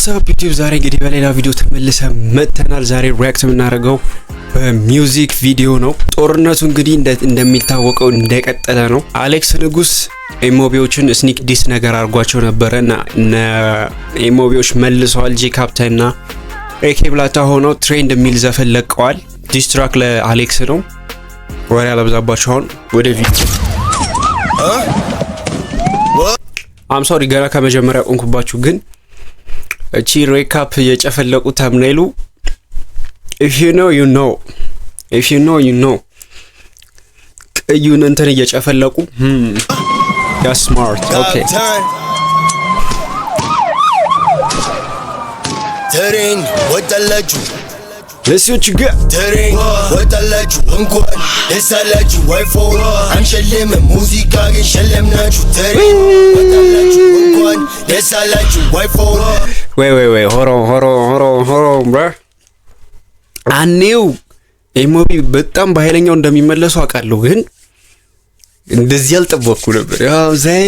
ዋትስአፕ ዩቲዩብ ዛሬ እንግዲህ በሌላ ቪዲዮ ተመልሰን መጥተናል። ዛሬ ሪአክት የምናደርገው በሚውዚክ ቪዲዮ ነው። ጦርነቱ እንግዲህ እንደሚታወቀው እንደቀጠለ ነው። አሌክስ ንጉስ ኤሞቢዎችን ስኒክ ዲስ ነገር አድርጓቸው ነበረና ኤሞቢዎች መልሰዋል። ጄ ካፕታይና ኤኬ ብላታ ሆነው ትሬንድ የሚል ዘፈን ለቀዋል። ዲስ ትራክ ለአሌክስ ነው። ወሬ አላብዛባችሁ፣ አሁን ወደ ቪዲዮ። አም ሶሪ ገና ከመጀመሪያ ቆንኩባችሁ፣ ግን እቺ ሬካፕ የጨፈለቁ ተምኔሉ if you know you know if you know you know ቀዩን እንትን እየጨፈለቁ ያ ስማርት ኦኬ ተሬን ወጣላችሁ ለሲዎች ጋር ተሬን ወጣላችሁ እንኳን ደሳላችሁ አይፎን አንሸልም ሙዚቃ ግን ሸለምናችሁ ተሬን ወጣላችሁ እንኳን ደሳላችሁ አይፎን ወይ ሆሮ bro አኔው ኤሞቢ በጣም በኃይለኛው እንደሚመለሱ አውቃለሁ፣ ግን እንደዚህ ያልጠበቅኩ ነበር። ያው ዘይ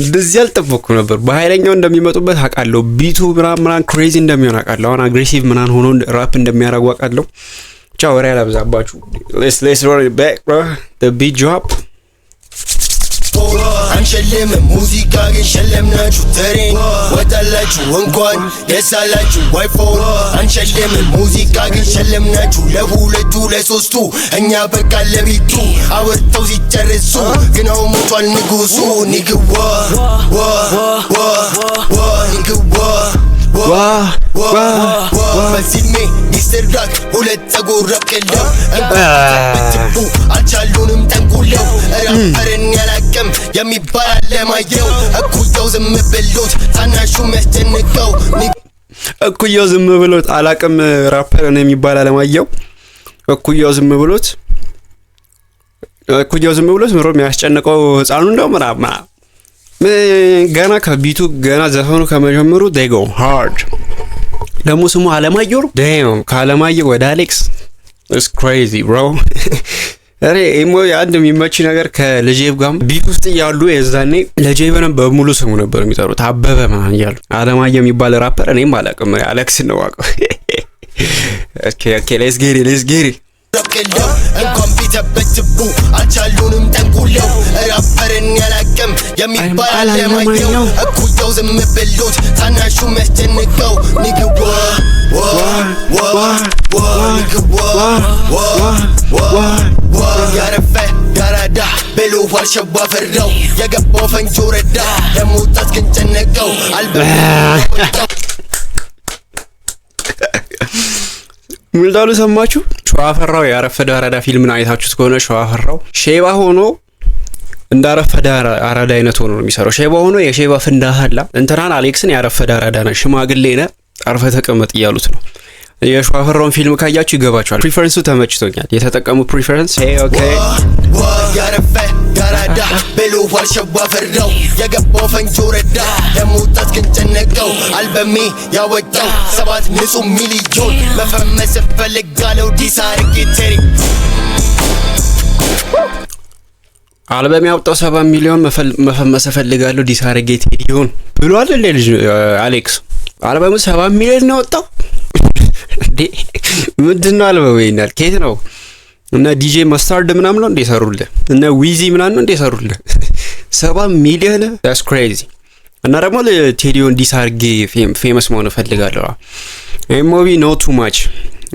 እንደዚህ ያልጠበቅኩ ነበር። በኃይለኛው እንደሚመጡበት አውቃለሁ። ቢቱ ምናምን ክሬዚ እንደሚሆን አውቃለሁ። አሁን አግሬሲቭ ምናምን ሆኖ ራፕ እንደሚያደርጉ አውቃለሁ። ቻው ወሬ አላብዛባችሁ። let's roll it back bro, the beat drop አንሸልም ሙዚቃ ግን ሸለምናችሁ ተሬን ወጣላችሁ እንኳን ደሳላችሁ አይፎን አንሸልም ሙዚቃ ግን ሸለምናችሁ ለሁለቱ ለሶስቱ እኛ በቃ ለቤቱ አወርተው ሲጨርሱ ግን አሁን ሞቷል ንጉሱ ንግዋ በዚሜ ይስራክ ሁለት ተጎረብ ቀለው እንባትቡ አልቻሉንም ጠንቁለው ራፐርን ያላቀም የሚባል አለማየው እኩያው ዝም ብሎት ታናሹ የሚያስጨንቀው እኩያው ዝም ብሎት አላቀም ራፐርን የሚባል አለማየው እኩያው ዝም ብሎት ምሮ የሚያስጨንቀው ህፃኑ እንደው ምናምን ገና ከቢቱ ገና ዘፈኑ ከመጀመሩ they go hard። ደግሞ ስሙ አለማየሁ damn ከአለማየሁ ወደ አሌክስ it's crazy bro። አሬ ኤሞ አንድ የሚመች ነገር ከልጄብ ጋር ቢት ውስጥ ያሉ የዛኔ ልጄብን በሙሉ ስሙ ነበር የሚጠሩት አበበ ማን ያሉ አለማየሁ የሚባል ራፐር እኔም አላውቅም፣ አሌክስ ነው ዋቀው። ኦኬ let's get it ረብከለው እንኳን ቢተበትቡ አልቻሉንም ጠንቁለው ራፐርን ያላቀም የሚባል አለማየው እኩያው ዝም ብሎት ታናሹ የሚያስጨንቀው ንግዋ ያረፈ ያራዳ ቤሎ ዋልሸባ ፈራው የገባው ፈንጆ ረዳ ለመውጣት ግን ጨነቀው ምንዳሉ ሰማችሁ? ሸዋፈራው ያረፈደ አራዳ ፊልምን አይታችሁት ከሆነ ሸዋፈራው ሼባ ሆኖ እንዳረፈደ አራዳ አይነት ሆኖ ነው የሚሰራው። ሼባ ሆኖ የሼባ ፍንዳሃላ እንትናን አሌክስን ያረፈደ አራዳ ነው ሽማግሌ ነህ አርፈ ተቀመጥ እያሉት ነው። የሸዋፈራውን ፊልም ካያችሁ ይገባችኋል። ፕሪፈረንሱ ተመችቶኛል። የተጠቀሙ ፕሪፈረንስ ኦኬ ያረፈ ያራዳ ቤሎ ዋልሸባ ፈራው የገባው ፈንጆ ረዳ ለመውጣት ግን ጨነቀው አልበሜ ያወጣው 7 ንጹህ ሚሊዮን መፈመስ ፈልጋለው ዲሳርጌ ቴሪ አልበሜ ያወጣው 7 ሚሊዮን መፈመስ ፈልጋለው ዲሳርጌ ቴሪዮን ብሏል ልጅ አሌክስ። አልበሙ 7 ሚሊዮን ነው ያወጣው ምንድነው አልበሙ ይናል ከየት ነው? እና ዲጄ ማስታርድ ምናምን ነው እንደሰሩልህ እና ዊዚ ምናምን ነው እንደሰሩልህ 7 ሚሊዮን that's crazy። እና ደግሞ ለቴዲዮን ዲሳርጌ ፌመስ መሆን ፈልጋለሁ። ኤሞቢ no too much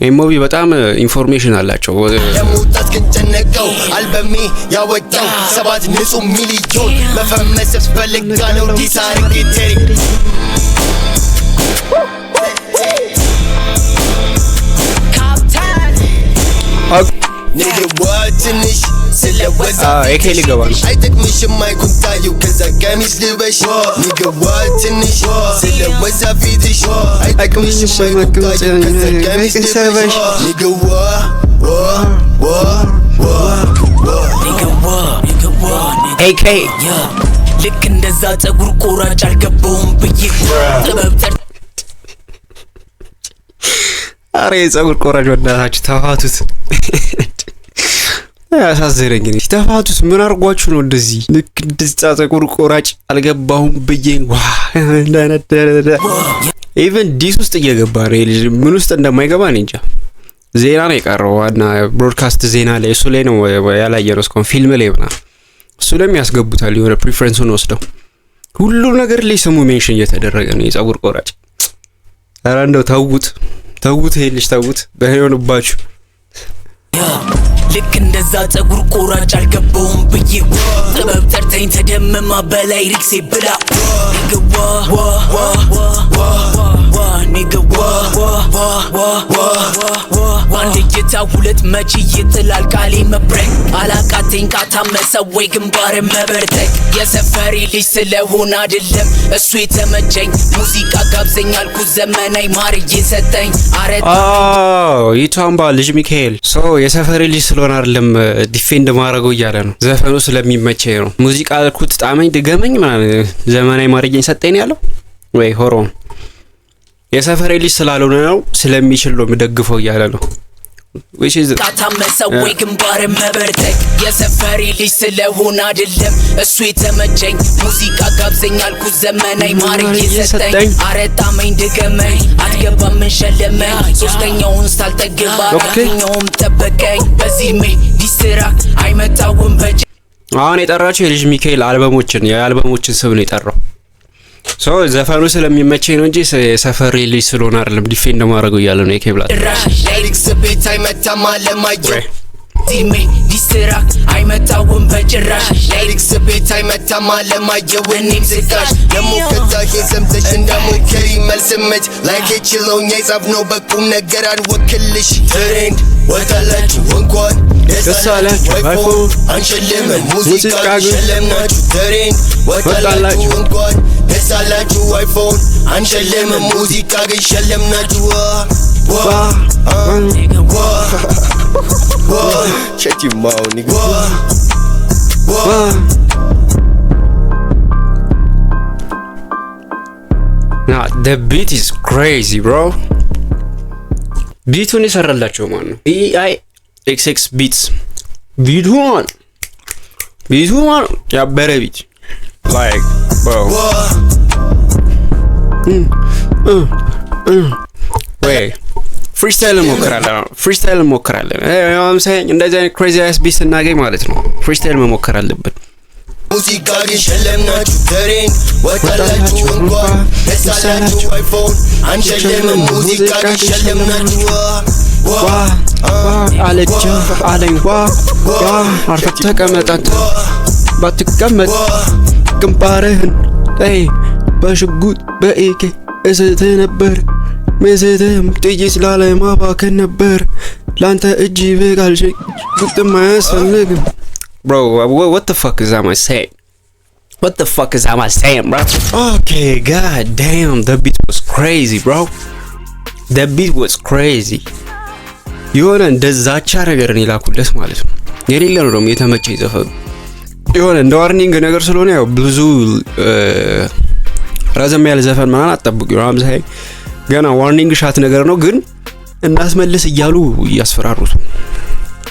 ኤሞቢ በጣም ኢንፎርሜሽን አላቸው። ለመውጣት ግን ጨነቀው አልበሜ ያወጣው 7 ንጹህ ሚሊዮን መፈመስ ፈልጋለው ዲሳርጌ ቴሪ ንግዋትንሽ ስለወዛ ኤኬ ሊገባ ነው አይጠቅምሽም አይኩንታዩ ከዛ ቀሚስ ልበሽ ንግዋትንሽ ስለወዛ ፊትሽ አይጠቅምሽም አይኩንታዩ ከዛ ቀሚስ ልበሽ ንግዋ ኤኬ ልክ እንደዛ ጸጉር ቆራጭ አልገባውም ብዬ ጥበብ አሬ ጸጉር ቆራጭ ወዳታችሁ ተፋቱት። ያሳዘረኝ ግን ተፋቱት። ምን አርጓችሁ ነው እንደዚህ? ልክ እንደዛ ጸጉር ቆራጭ አልገባውም ብዬ ዋ ኢቭን ዲስ ውስጥ እየገባ ነው ልጅ ምን ውስጥ እንደማይገባ ነው እንጃ። ዜና ነው የቀረው እና ብሮድካስት ዜና ላይ እሱ ላይ ነው ያላየነው እስካሁን ፊልም ላይ ምናምን እሱ ላይ ያስገቡታል የሆነ ፕሪፈረንሱን ወስደው ሁሉ ነገር ላይ ስሙ ሜንሽን እየተደረገ ነው የፀጉር ቆራጭ። ኧረ እንደው ተውት ይሄ ልጅ ተውት በሆነባችሁ። ልክ እንደዛ ፀጉር ቆራጭ አልገባውም ብዬ ጥበብ ጠርተኝ ተደመማ በላይ ሪክሴ ብላ አንድ እይታ ሁለት መቼ ይጥላል ቃሌ መብረቅ አላቃተኝ ካታመሰ ወይ ግንባር መበርተክ የሰፈሬ ልጅ ስለሆነ አይደለም እሱ የተመቸኝ ሙዚቃ ጋብዘኝ አልኩ ዘመናዊ ማር እየሰጠኝ አረታ ይቷምባ ልጅ ሚካኤል የሰፈሬ ልጅ ስለሆነ አይደለም ዲፌንድ ማረገው እያለ ነው ዘፈኑ ስለሚመቸኝ ነው ሙዚቃ አልኩት ጣመኝ ድገመኝ ማለት ዘመናዊ ማር እየሰጠኝ ያለው ወይ ሆሮ የሰፈሬ ልጅ ስላልሆነ ነው ስለሚችል ነው ምደግፈው እያለ ነው which is ካታመሰው ወይ ግንባር መበርተክ የሰፈሬ ልጅ ስለሆነ አይደለም እሱ የተመቸኝ ሙዚቃ ጋብዘኝ አልኩ ዘመናዊ ማር እየሰጠኝ አረጣመኝ ድገመኝ አትገባም እንሸለመኝ ሶስተኛውን ሳልጠግብ አራተኛውም ጠበቀኝ በዚህሜ ዲስትራክት አይመጣውም በጅ አሁን የጠራቸው የልጅ ሚካኤል የአልበሞችን ስም ነው የጠራው ዘፈኑ ስለሚመቸኝ ነው እንጂ ሰፈሬ ልጅ ስለሆነ አይደለም ዲፌንድ ማረገው እያለ ነው የኬብላ ላይክስ ቤት አይመታም አለማየሁ ዲሜ ዲስትራክት አይመጣውም በጭራሽ ላይክስ ቤት አይመታም አለማየሁ እኔም ዝጋሽ ደሞ ከታዬ ሰምተሽ እንዳሞከሪ መልስምት ላይክ ችለውኛ የጻፍነው በቁም ነገር አልወክልሽ ትሬንድ ወጣላችሁ እንኳን ደሳላችሁ አይፎን አንሸልምን ሙዚቃ ሸለምናችሁ ትሬንድ ወጣላችሁ እንኳን ደሳላችሁ አይፎን አንሸልምን ሙዚቃ ሸለምናችሁ Shut your mouth, nigga. Nah, the beat is crazy, bro. Beat one ይሰራላችሁ ማን ነው? EIXX beats. Beat one. ያበረ beat. Like, bro. Wait. ፍሪስታይል ሞክራለን ያም ሳይኝ እንደዚህ አይነት ክሬዚ አስ ቢስ እናገኝ ማለት ነው ፍሪስታይል መሞከር አለብን ሙዚቃ ሸለምናችሁ ትሬንድ ወጣላችሁ እንኳን ደሳላችሁ አይፎን አንሸልምም ሙዚቃ ሸለምናችሁ አለች አለኝ አርፈህ ተቀመጥ ባትቀመጥ ግንባርህን በሽጉጥ በኤኬ እስት ነበር መዘደም ጥይት ላለማባከን ነበር ላንተ እጅ ይበቃል ግጥም አያስፈልግም bro what the fuck is that saying bro okay god damn the beat was crazy bro የሆነ እንደዛቻ ነገር ነው ይላኩለት ማለት ነው የሌለ ነው ደግሞ የተመቸኝ ዘፈኑ የሆነ እንደ ዋርኒንግ ነገር ስለሆነ ያው ብዙ ረዘም ያለ ዘፈን ማን አጠብቁ ነው ሳይ ገና ዋርኒንግ ሻት ነገር ነው ግን እናስመልስ እያሉ ያስፈራሩት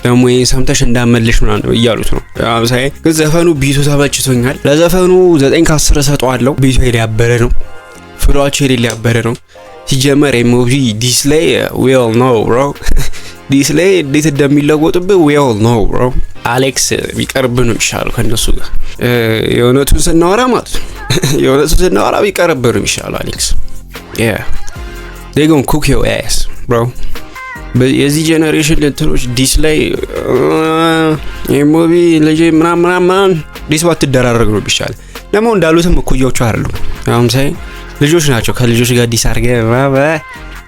ደግሞ ሰምተሽ እንዳመልሽ ምናምን ነው እያሉት ነው ሳይ ግን ዘፈኑ ቢቱ ተመችቶኛል ለዘፈኑ 9 ከ10 ሰጠዋለሁ ቢቱ ያበረ ነው ፍሎአቸው ያበረ ነው ሲጀመር ኤሞጂ ዲስፕሌይ we all know bro ዲስፕሌይ እንዴት እንደሚለወጥብህ we all know bro አሌክስ ቢቀርብ ነው ይሻላል ከነሱ ጋር የሆነቱን ስናወራ ማለት ቢቀርብ ነው ይሻላል አሌክስ yeah they gonna cook your ass bro የዚህ ጄነሬሽን እንትኖች ዲስፕሌይ ኤሞጂ ለጄ ምናምን ዲስዋት ተደራረግ ነው ይሻላል ደግሞ እንዳሉትም እኩዮቹ አይደሉም አሁን ሳይ ልጆች ናቸው ከልጆች ጋር ዲስ አርገ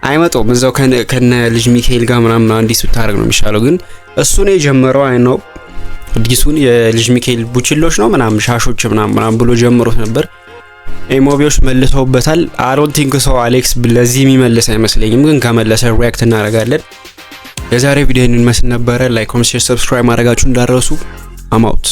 አይመጣውም እዛው ከነ ልጅ ሚካኤል ጋር ምናምን አንዲስ ብታረግ ነው የሚሻለው ግን እሱ ነው የጀመረው አይ ነው ዲሱን የልጅ ሚካኤል ቡችሎች ነው ምናምን ሻሾች ምናምን ብሎ ጀምሮት ነበር ኤሞቢዎች መልሰውበታል I don't think so አሌክስ ለዚህ የሚመልስ አይመስለኝም ግን ከመለሰ ሪአክት እናደርጋለን የዛሬ ቪዲዮ ይህንን መስል ነበረ ላይክ ኮሜንት ሰብስክራይብ ማድረጋችሁ እንዳትረሱ I'm out